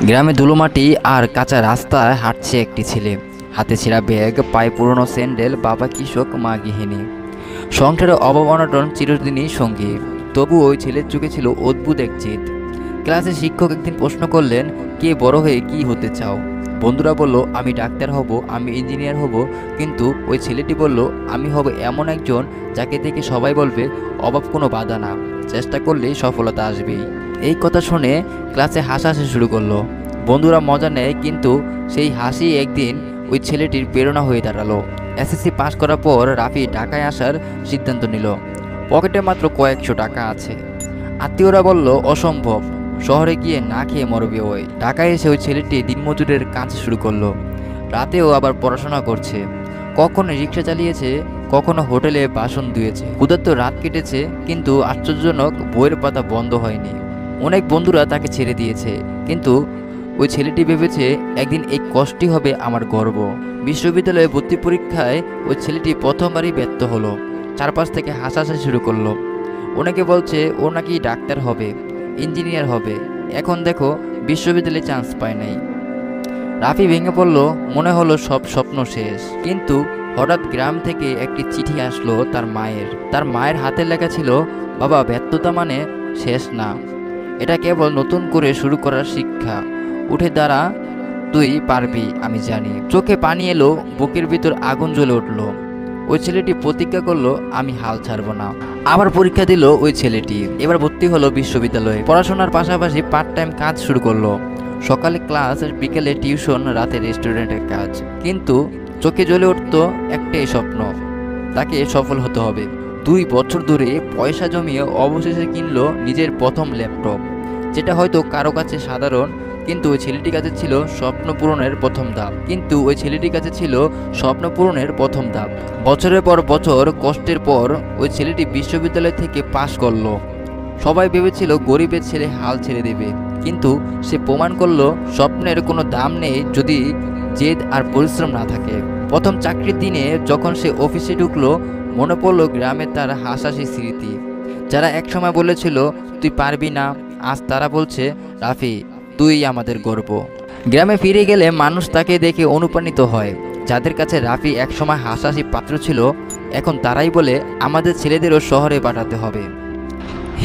গ্রামে ধুলোমাটি আর কাঁচা রাস্তায় হাঁটছে একটি ছেলে, হাতে ছেঁড়া ব্যাগ, পায়ে পুরনো স্যান্ডেল। বাবা কৃষক, মা গৃহিণী। সংসারে অভাব অনটন চিরদিনই সঙ্গী। তবু ওই ছেলের চোখে ছিল অদ্ভুত এক জেদ। ক্লাসে শিক্ষক একদিন প্রশ্ন করলেন, কে বড় হয়ে কি হতে চাও? বন্ধুরা বলল, আমি ডাক্তার হব, আমি ইঞ্জিনিয়ার হব। কিন্তু ওই ছেলেটি বলল, আমি হব এমন একজন যাকে দেখে সবাই বলবে অভাব কোনো বাধা না, চেষ্টা করলেই সফলতা আসবেই। এই কথা শুনে ক্লাসে হাসাহাসি শুরু করলো। বন্ধুরা মজা নেয়, কিন্তু সেই হাসি একদিন ওই ছেলেটির প্রেরণা হয়ে দাঁড়ালো। এসএসসি পাশ করার পর রাফি ঢাকায় আসার সিদ্ধান্ত নিল। পকেটে মাত্র কয়েকশো টাকা আছে। আত্মীয়রা বলল, অসম্ভব, শহরে গিয়ে না খেয়ে মরবে ওই। ঢাকায় এসে ওই ছেলেটি দিনমজুরের কাজ শুরু করলো। রাতেও আবার পড়াশোনা করছে। কখনো রিক্সা চালিয়েছে, কখনো হোটেলে বাসন ধুয়েছে। ক্ষুধার্ত রাত কেটেছে, কিন্তু আশ্চর্যজনক বইয়ের পাতা বন্ধ হয়নি। অনেক বন্ধুরা তাকে ছেড়ে দিয়েছে, কিন্তু ওই ছেলেটি ভেবেছে একদিন এই কষ্টই হবে আমার গর্ব। বিশ্ববিদ্যালয়ে ভর্তি পরীক্ষায় ওই ছেলেটি প্রথমবারই ব্যর্থ হলো। চারপাশ থেকে হাসাহাসি শুরু করলো। অনেকে বলছে ও নাকি ডাক্তার হবে, ইঞ্জিনিয়ার হবে। এখন দেখো, বিশ্ববিদ্যালয়ে চান্স পায় নাই। রাফি ভেঙে পড়ল, মনে হলো সব স্বপ্ন শেষ। কিন্তু হঠাৎ গ্রাম থেকে একটি চিঠি আসলো তার মায়ের হাতে লেখা ছিল, বাবা, ব্যর্থতা মানে শেষ না, এটা কেবল নতুন করে শুরু করার শিক্ষা। উঠে দাঁড়া, তুই পারবি, আমি জানি। চোখে পানি এলো, বুকের ভিতর আগুন জ্বলে উঠল। ওই ছেলেটি প্রতিজ্ঞা করলো, আমি হাল ছাড়ব না। আবার পরীক্ষা দিল ওই ছেলেটি। এবার ভর্তি হলো বিশ্ববিদ্যালয়ে। পড়াশোনার পাশাপাশি পার্ট টাইম কাজ শুরু করলো। সকালে ক্লাস, বিকেলে টিউশন, রাতে রেস্টুরেন্টের কাজ। কিন্তু চোখে জ্বলে উঠত একটাই স্বপ্ন, তাকে সফল হতে হবে। 2 বছর ধরে পয়সা জমিয়ে অবশেষে কিনলো নিজের প্রথম ল্যাপটপ, যেটা হয়তো কারো কাছে সাধারণ, কিন্তু ওই ছেলেটির কাছে ছিল স্বপ্ন পূরণের প্রথম ধাপ। বছরের পর বছর কষ্টের পর ওই ছেলেটি বিশ্ববিদ্যালয় থেকে পাশ করলো। সবাই ভেবেছিল গরিবের ছেলে হাল ছেড়ে দেবে, কিন্তু সে প্রমাণ করলো স্বপ্নের কোনো দাম নেই যদি জেদ আর পরিশ্রম না থাকে। প্রথম চাকরির দিনে যখন সে অফিসে ঢুকলো, মনে পড়লো গ্রামের তার হাসাহাসি স্মৃতি। যারা একসময় বলেছিল তুই পারবি না, আজ তারা বলছে, রাফি, তুই আমাদের গর্ব। গ্রামে ফিরে গেলে মানুষ তাকে দেখে অনুপ্রাণিত হয়। যাদের কাছে রাফি একসময় হাসাহাসি পাত্র ছিল, এখন তারাই বলে, আমাদের ছেলেদেরও শহরে পাঠাতে হবে।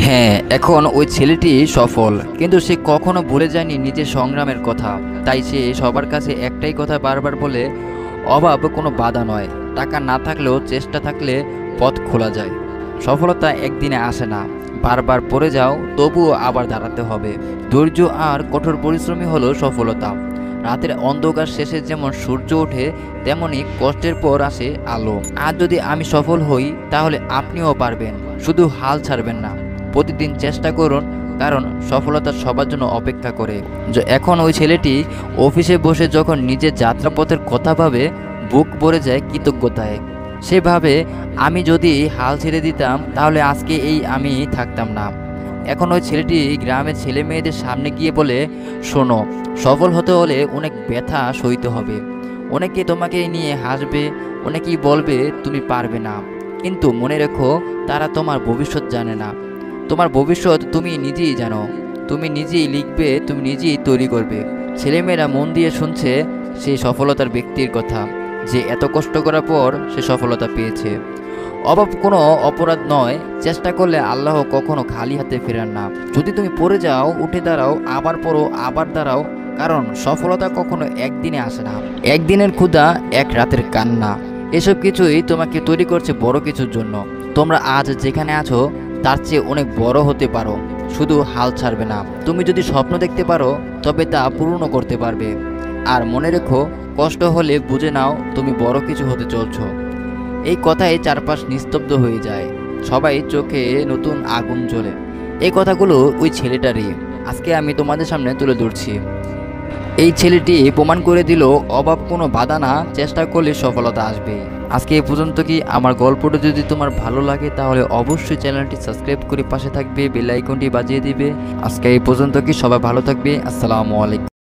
হ্যাঁ, এখন ওই ছেলেটি সফল, কিন্তু সে কখনো ভুলে যায়নি নিজের সংগ্রামের কথা। তাই সে সবার কাছে একটাই কথা বারবার বলে, অভাব কোনো বাধা নয়, টাকা না থাকলেও চেষ্টা থাকলে পথ খোলা যায়। সফলতা একদিনে আসে না, বারবার পড়ে যাও, তবুও আবার দাঁড়াতে হবে। ধৈর্য আর কঠোর পরিশ্রমই হলো সফলতা। রাতের অন্ধকার শেষে যেমন সূর্য ওঠে, তেমনি কষ্টের পর আসে আলো। আর যদি আমি সফল হই, তাহলে আপনিও পারবেন। শুধু হাল ছাড়বেন না, প্রতিদিন চেষ্টা করুন, কারণ সফলতা সবার জন্য অপেক্ষা করে। এখন ওই ছেলেটি অফিসে বসে যখন নিজের যাত্রাপথের কথা ভাবে, বুক ভরে যায় কৃতজ্ঞতায়। সে ভাবে, আমি যদি হাল ছেড়ে দিতাম, তাহলে আজকে এই আমি থাকতাম না। এখন ওই ছেলেটি গ্রামের ছেলে মেয়েদের সামনে গিয়ে বলে, শোনো, সফল হতে হলে অনেক ব্যথা সইতে হবে। অনেকে তোমাকে নিয়ে হাসবে, অনেকেই বলবে তুমি পারবে না, কিন্তু মনে রেখো, তারা তোমার ভবিষ্যৎ জানে না। তোমার ভবিষ্যৎ তুমি নিজেই জানো। তুমি নিজেই লিখবে, তুমি নিজেই তৈরি করবে। ছেলেমেয়েরা মন দিয়ে শুনছে সেই সফলতার ব্যক্তির কথা, যে এত কষ্ট করার পর সে সফলতা পেয়েছে। অভাব কোনো অপরাধ নয়, চেষ্টা করলে আল্লাহ কখনো খালি হাতে ফেরান না। যদি তুমি পড়ে যাও, উঠে দাঁড়াও, আবার পড়ো, আবার দাঁড়াও, কারণ সফলতা কখনো একদিনে আসে না। একদিনের ক্ষুধা, এক রাতের কান্না, এসব কিছুই তোমাকে তৈরি করছে বড় কিছুর জন্য। তোমরা আজ যেখানে আছো, তার চেয়ে অনেক বড় হতে পারো, শুধু হাল ছাড়বে না। তুমি যদি স্বপ্ন দেখতে পারো, তবে তা পূর্ণ করতে পারবে। আর মনে রেখো, কষ্ট হলে বুঝে নাও তুমি বড় কিছু হতে চলছো। এই কথায় চারপাশ নিস্তব্ধ হয়ে যায়, সবাই চোখে নতুন আগুন জ্বলে। এই কথাগুলো ওই ছেলেটারই আজকে আমি তোমাদের সামনে তুলে ধরছি। এই ছেলেটি প্রমাণ করে দিল, অভাব কোনো বাধা না, চেষ্টা করলে সফলতা আসবেই। আজকে এই পর্যন্ত। কি আমার গল্পটা যদি তোমার ভালো লাগে, তাহলে অবশ্যই চ্যানেলটি সাবস্ক্রাইব করে পাশে থাকবে, বেল আইকনটি বাজিয়ে দিবে। আজকে এই পর্যন্ত। কি সবাই ভালো থাকবে। আসসালামু আলাইকুম।